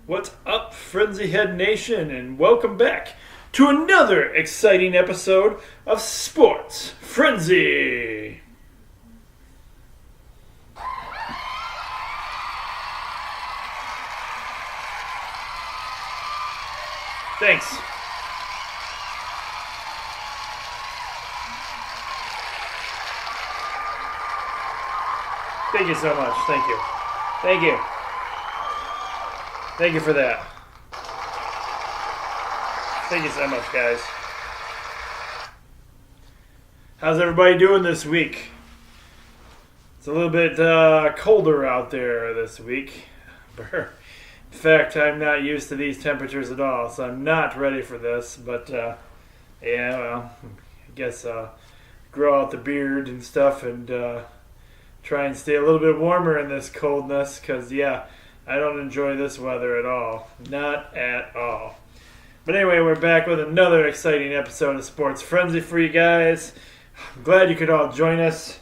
What's up, Frenzy Head Nation, and welcome back to another exciting episode of Sports Frenzy. Thanks. Thank you so much. Thank you. Thank you. Thank you for that. Thank you so much, guys. How's everybody doing this week? It's a little bit colder out there this week. In fact, I'm not used to these temperatures at all, so I'm not ready for this. But, I guess grow out the beard and stuff and try and stay a little bit warmer in this coldness because, I don't enjoy this weather at all. Not at all. But anyway, we're back with another exciting episode of Sports Frenzy for you guys. I'm glad you could all join us.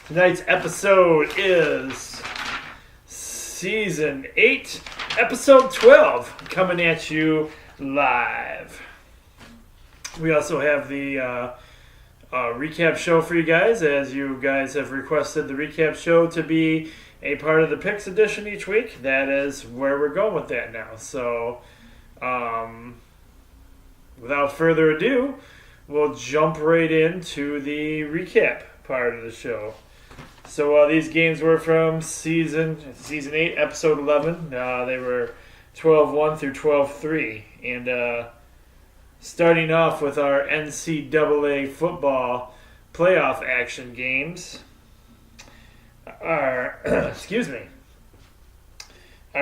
Tonight's episode is Season 8, Episode 12, coming at you live. We also have the recap show for you guys, as you guys have requested the recap show to be a part of the Picks edition each week. That is where we're going with that now. So, without further ado, we'll jump right into the recap part of the show. So, these games were from Season 8, Episode 11. They were 12-1 through 12-3. And starting off with our NCAA football playoff action games. Our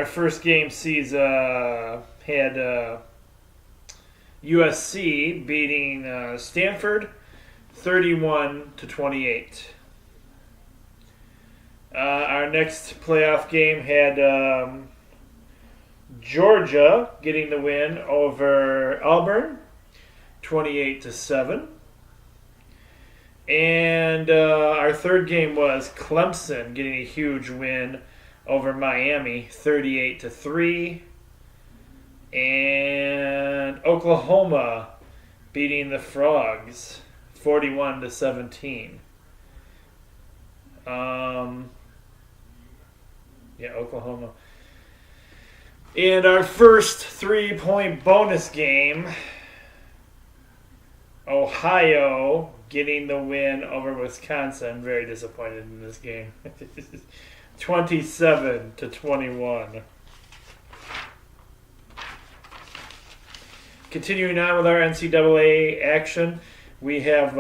first game had USC beating Stanford 31-28. Our next playoff game had Georgia getting the win over Auburn 28-7. And our third game was Clemson getting a huge win over Miami, 38-3. And Oklahoma beating the Frogs, 41-17. Oklahoma. And our first 3-point bonus game, Ohio getting the win over Wisconsin. Very disappointed in this game. 27-21. Continuing on with our NCAA action, we have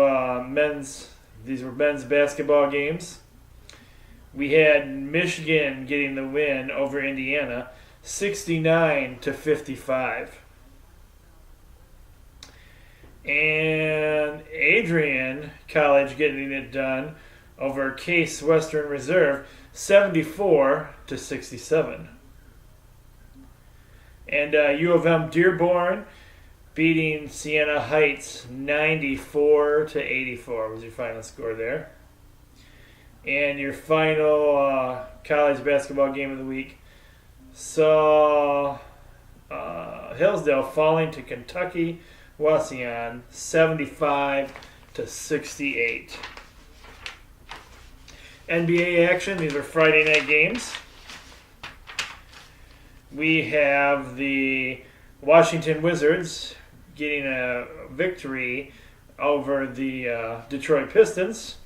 these were men's basketball games. We had Michigan getting the win over Indiana, 69-55. And Adrian College getting it done over Case Western Reserve, 74-67. And U of M Dearborn beating Siena Heights, 94-84 was your final score there. And your final college basketball game of the week saw Hillsdale falling to Kentucky Wauseon, 75-68. NBA action. These are Friday night games. We have the Washington Wizards getting a victory over the Detroit Pistons.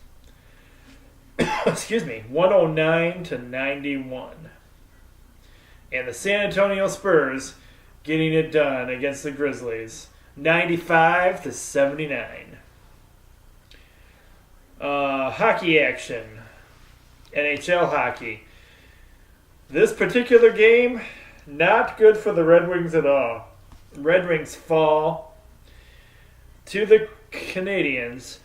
109-91. And the San Antonio Spurs getting it done against the Grizzlies, 95-79. Hockey action. NHL hockey. This particular game, not good for the Red Wings at all. Red Wings fall to the Canadiens,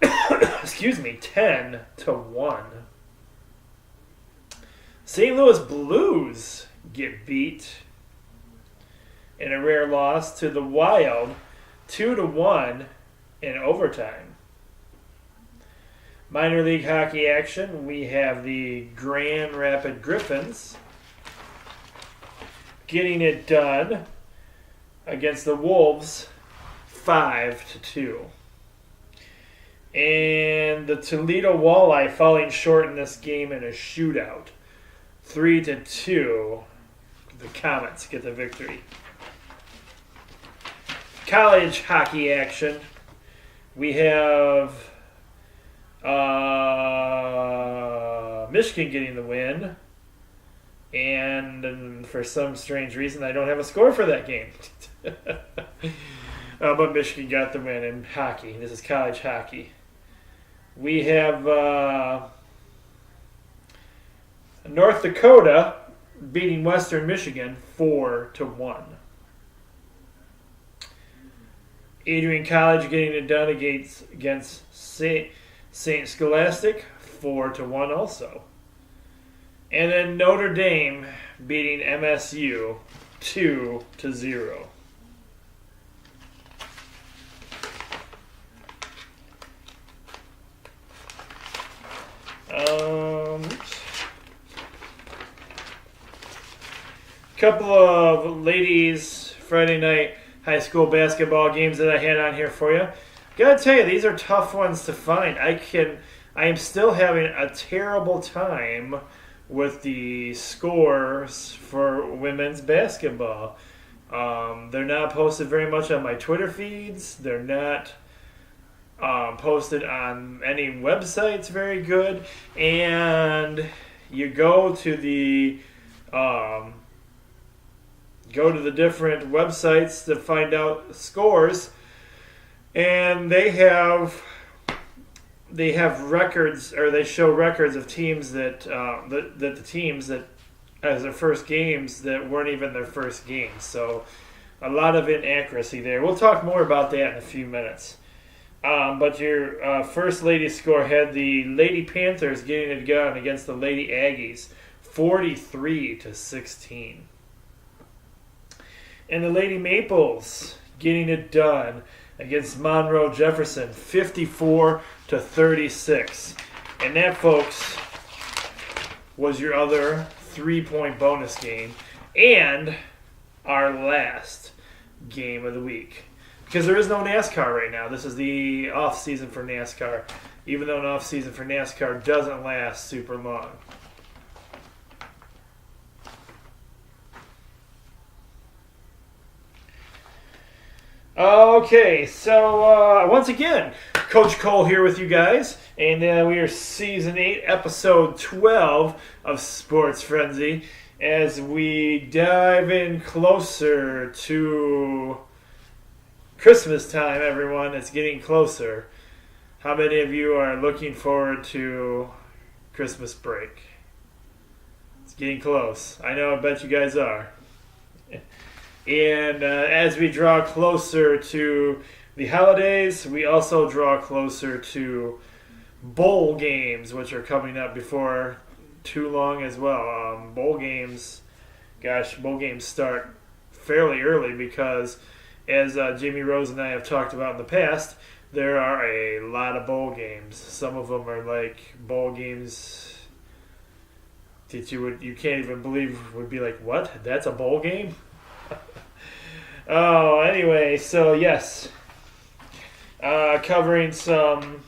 10-1. St. Louis Blues get beat in a rare loss to the Wild, 2-1 in overtime. Minor league hockey action, we have the Grand Rapids Griffins getting it done against the Wolves 5-2. And the Toledo Walleye falling short in this game in a shootout 3-2. The Comets get the victory. College hockey action. We have Michigan getting the win. And for some strange reason, I don't have a score for that game. But Michigan got the win in hockey. This is college hockey. We have North Dakota beating Western Michigan 4-1. Adrian College getting it done against St. Scholastic 4-1 also. And then Notre Dame beating MSU 2-0. Couple of ladies Friday night high school basketball games that I had on here for you. Gotta tell you, these are tough ones to find. I am still having a terrible time with the scores for women's basketball. They're not posted very much on my Twitter feeds. They're not posted on any websites very good. And you go to the different websites to find out scores, and they have records, or they show records of teams that the teams that as their first games that weren't even their first games. So a lot of inaccuracy there. We'll talk more about that in a few minutes. But your first lady score had the Lady Panthers getting it done against the Lady Aggies 43-16. And the Lady Maples getting it done against Monroe Jefferson 54-36. And that, folks, was your other 3-point bonus game and our last game of the week. Because there is no NASCAR right now. This is the off season for NASCAR, even though an off season for NASCAR doesn't last super long. Okay, so once again, Coach Cole here with you guys, and we are Season 8, Episode 12 of Sports Frenzy, as we dive in closer to Christmas time, everyone. It's getting closer. How many of you are looking forward to Christmas break? It's getting close. I know, I bet you guys are. And as we draw closer to the holidays, we also draw closer to bowl games, which are coming up before too long as well. Bowl games start fairly early because, as Jamie Rose and I have talked about in the past, there are a lot of bowl games. Some of them are like bowl games that you can't even believe would be like, what? That's a bowl game? Oh, anyway, so yes, covering some.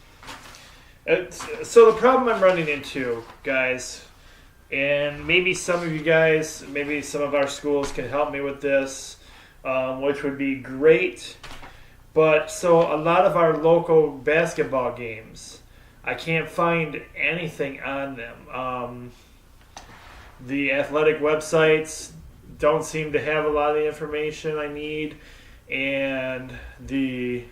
So the problem I'm running into, guys, and maybe some of you guys, maybe some of our schools can help me with this, which would be great. But so a lot of our local basketball games, I can't find anything on them. The athletic websites don't seem to have a lot of the information I need, and the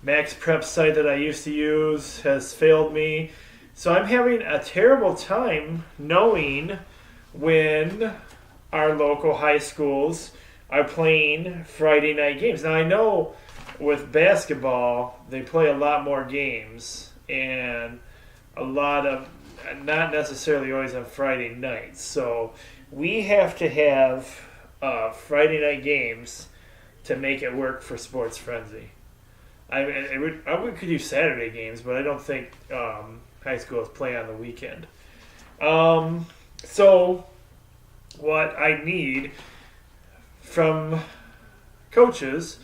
Max Prep site that I used to use has failed me. So I'm having a terrible time knowing when our local high schools are playing Friday night games. Now I know with basketball they play a lot more games, and a lot of not necessarily always on Friday nights. So we have to have Friday night games to make it work for Sports Frenzy. I could do Saturday games, but I don't think high schools play on the weekend. So what I need from coaches.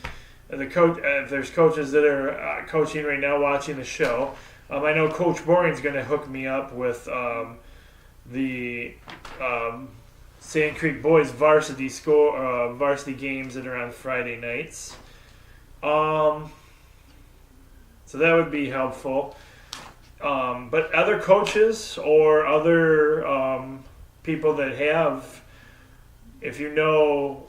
If there's coaches that are coaching right now, watching the show, I know Coach Boring's going to hook me up with the Sand Creek Boys varsity games that are on Friday nights. So that would be helpful. But other coaches or other people that have, if you know,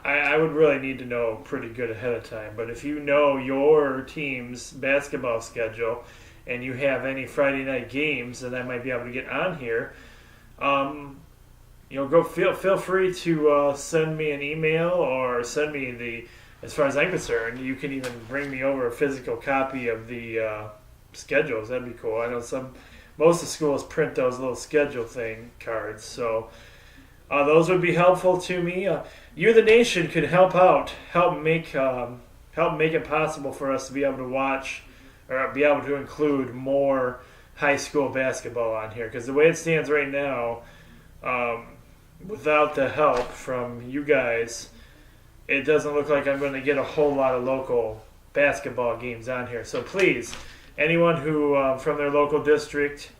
I would really need to know pretty good ahead of time. But if you know your team's basketball schedule and you have any Friday night games, then I might be able to get on here. Feel free to send me an email or send me as far as I'm concerned, you can even bring me over a physical copy of the schedules. That'd be cool. I know most of the schools print those little schedule cards, so those would be helpful to me. You, the nation, could help make it possible for us to be able to watch or be able to include more high school basketball on here. Because the way it stands right now, without the help from you guys, it doesn't look like I'm going to get a whole lot of local basketball games on here. So please, anyone who from their local district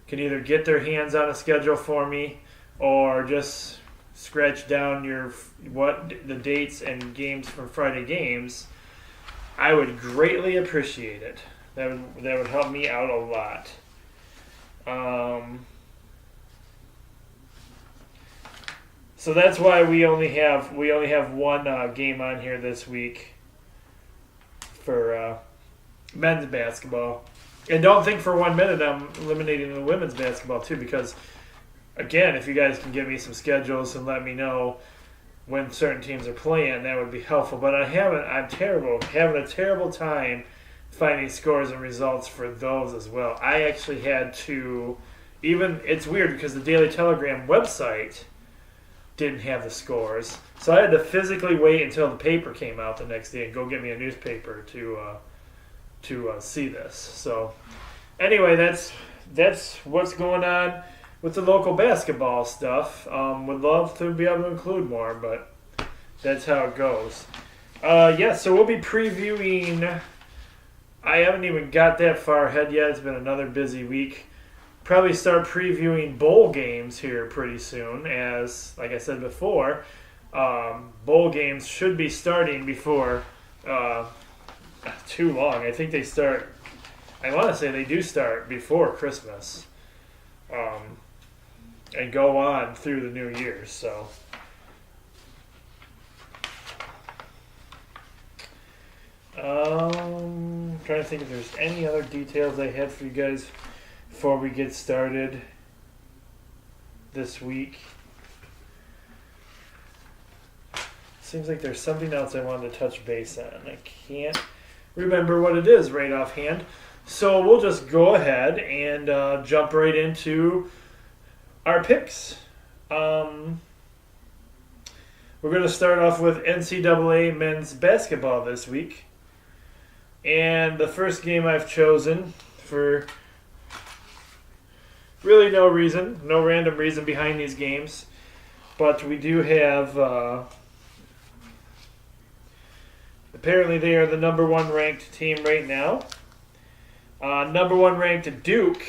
can either get their hands on a schedule for me or just scratch down the dates and games from Friday games, I would greatly appreciate it. That would help me out a lot. So that's why we only have one game on here this week for men's basketball. And don't think for 1 minute I'm eliminating the women's basketball too, because again, if you guys can give me some schedules and let me know when certain teams are playing, that would be helpful. But I'm having a terrible time finding scores and results for those as well. I actually had to, it's weird because the Daily Telegram website didn't have the scores, so I had to physically wait until the paper came out the next day and go get me a newspaper to see this. So anyway, that's what's going on with the local basketball stuff. Would love to be able to include more, but that's how it goes. So we'll be previewing. I haven't even got that far ahead yet. It's been another busy week. Probably start previewing bowl games here pretty soon, as, like I said before, bowl games should be starting before too long. I think they start, I want to say they do start before Christmas. And go on through the New Year. So, trying to think if there's any other details I had for you guys before we get started this week. Seems like there's something else I wanted to touch base on. I can't remember what it is right offhand. So we'll just go ahead and jump right into our picks. We're going to start off with NCAA men's basketball this week. And the first game I've chosen for really no random reason behind these games. But we do have, apparently they are the number one ranked team right now. Number one ranked Duke,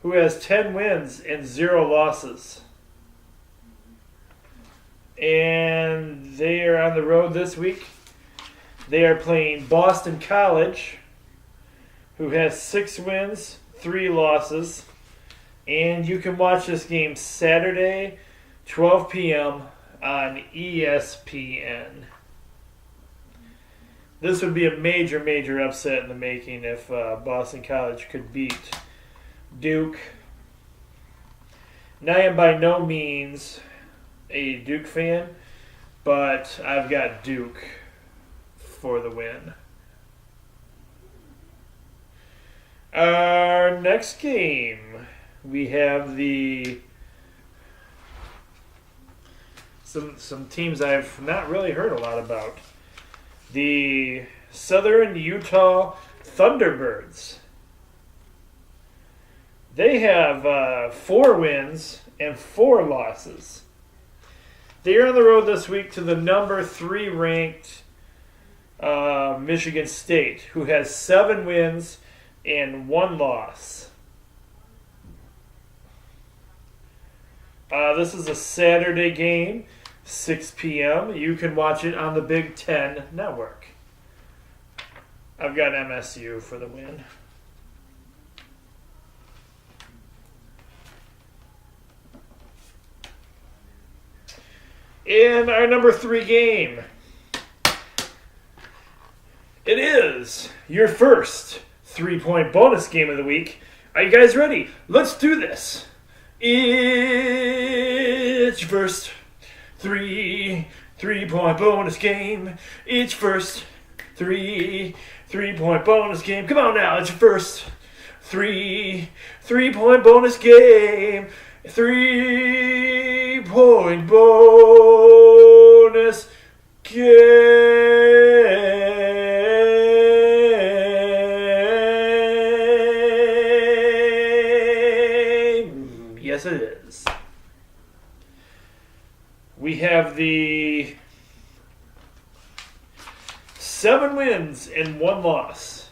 who has 10 wins and 0 losses. And they are on the road this week. They are playing Boston College, who has 6 wins, 3 losses. And you can watch this game Saturday, 12 p.m. on ESPN. This would be a major, major upset in the making if Boston College could beat Duke. Now, I am by no means a Duke fan, but I've got Duke for the win. Our next game, we have some teams I've not really heard a lot about. The Southern Utah Thunderbirds. They have 4 wins and 4 losses. They are on the road this week to the number 3 ranked Michigan State, who has 7 wins and 1 loss. This is a Saturday game, 6 p.m. You can watch it on the Big Ten Network. I've got MSU for the win. In our number 3 game, it is your first 3-point bonus game of the week. Are you guys ready? Let's do this. It's your first 3-point bonus game. It's first 3-point bonus game. Come on now, it's your first 3-point bonus game. 3-point bonus game. Yes, it is. We have the 7 wins and 1 loss.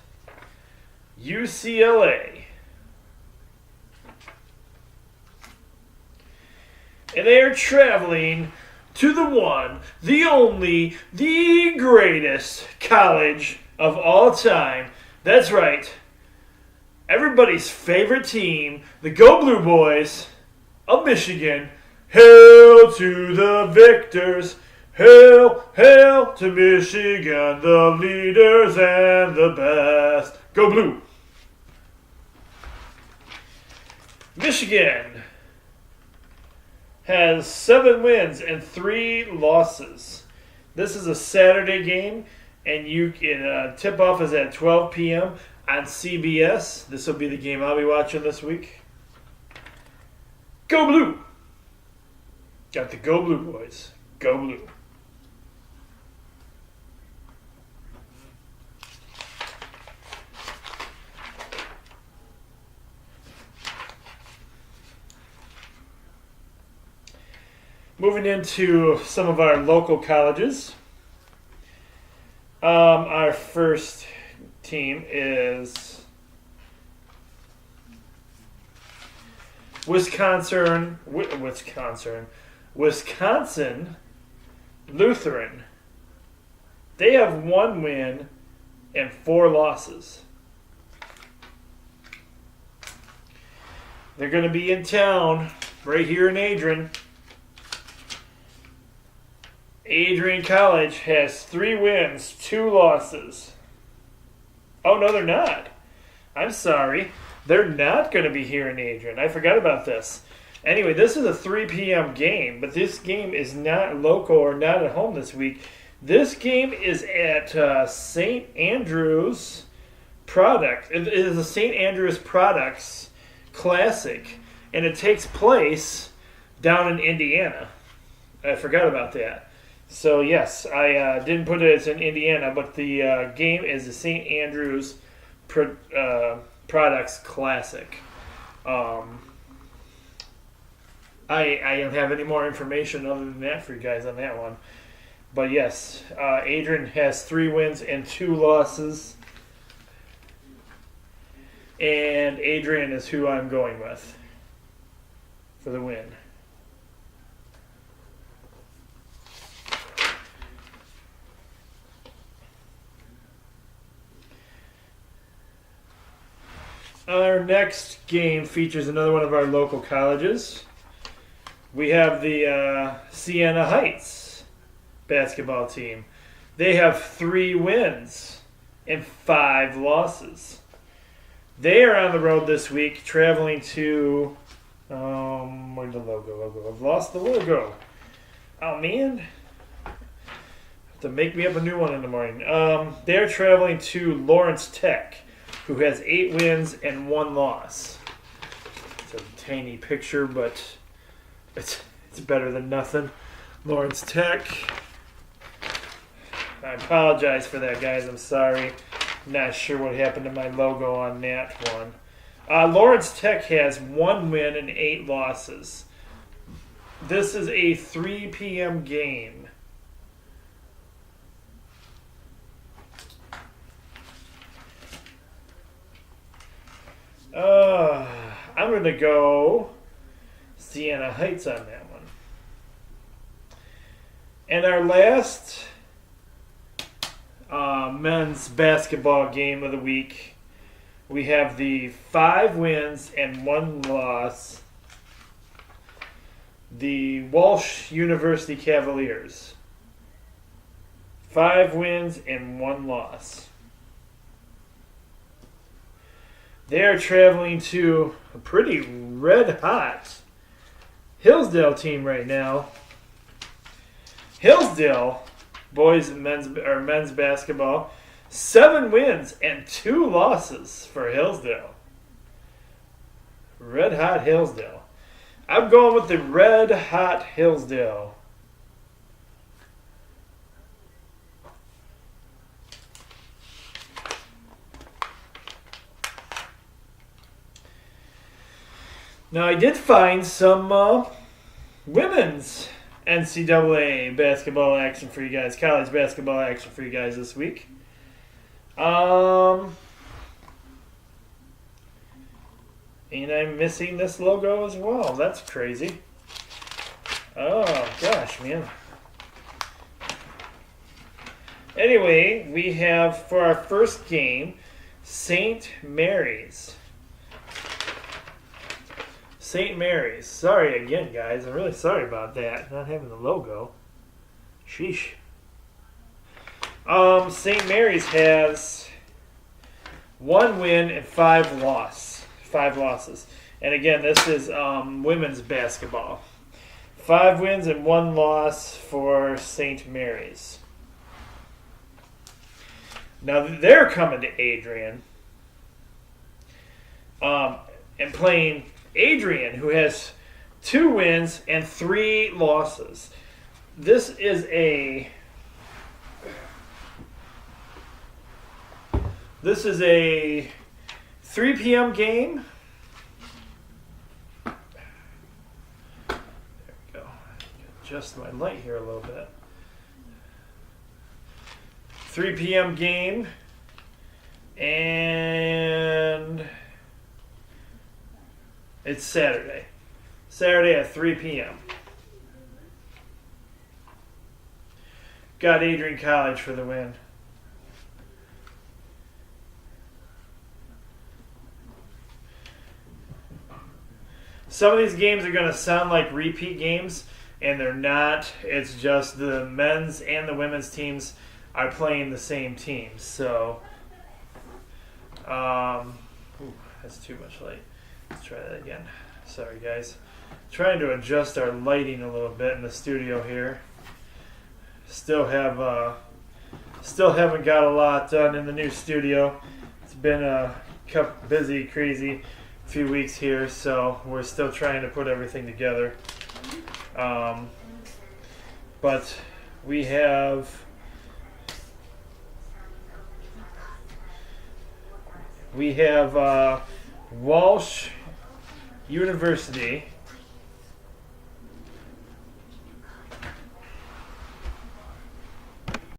UCLA. And they are traveling to the one, the only, the greatest college of all time. That's right. Everybody's favorite team, the Go Blue Boys of Michigan. Hail to the victors. Hail, hail to Michigan, the leaders and the best. Go Blue. Michigan has 7 wins and 3 losses. This is a Saturday game, and you can tip-off is at 12 p.m. on CBS. This will be the game I'll be watching this week. Go Blue! Got the Go Blue Boys. Go Blue. Moving into some of our local colleges. Our first team is Wisconsin Lutheran. They have 1 win and 4 losses. They're going to be in town right here in Adrian. Adrian College has 3 wins, 2 losses. Oh, no, they're not. I'm sorry. They're not going to be here in Adrian. I forgot about this. Anyway, this is a 3 p.m. game, but this game is not local or not at home this week. This game is at St. Andrews Product. It is a St. Andrews Products Classic, and it takes place down in Indiana. I forgot about that. So, yes, I didn't put it as in Indiana, but the game is the St. Andrews Products Classic. I don't have any more information other than that for you guys on that one. But, yes, Adrian has 3 wins and 2 losses. And Adrian is who I'm going with for the win. Our next game features another one of our local colleges. We have the Siena Heights basketball team. They have 3 wins and 5 losses. They are on the road this week, traveling to where's the logo? I've lost the logo. Oh man, have to make me up a new one in the morning. They're traveling to Lawrence Tech, who has 8 wins and 1 loss. It's a tiny picture, but it's better than nothing. Lawrence Tech. I apologize for that, guys. I'm sorry. Not sure what happened to my logo on that one. Lawrence Tech has 1 win and 8 losses. This is a 3 p.m. game. I'm going to go Siena Heights on that one. And our last men's basketball game of the week, we have the 5 wins and 1 loss, the Walsh University Cavaliers. 5 wins and 1 loss. They are traveling to a pretty red-hot Hillsdale team right now. Hillsdale, boys and men's basketball, 7 wins and 2 losses for Hillsdale. Red-hot Hillsdale. I'm going with the red-hot Hillsdale. Now, I did find some women's NCAA basketball action for you guys, college basketball action for you guys this week. And I'm missing this logo as well. That's crazy. Oh, gosh, man. Anyway, we have, for our first game, St. Mary's. St. Mary's. Sorry again, guys. I'm really sorry about that. Not having the logo. Sheesh. St. Mary's has 1 win and 5 losses. And again, this is women's basketball. 5 wins and 1 loss for St. Mary's. Now they're coming to Adrian. And playing Adrian, who has 2 wins and 3 losses. This is a 3 p.m. game. There we go. Adjust my light here a little bit. 3 p.m. game. And it's Saturday. Saturday at 3 p.m. Got Adrian College for the win. Some of these games are going to sound like repeat games, and they're not. It's just the men's and the women's teams are playing the same teams. So, that's too much light. Let's try that again. Sorry, guys. Trying to adjust our lighting a little bit in the studio here. Still haven't got a lot done in the new studio. It's been a busy, crazy few weeks here, so we're still trying to put everything together. But we have Walsh University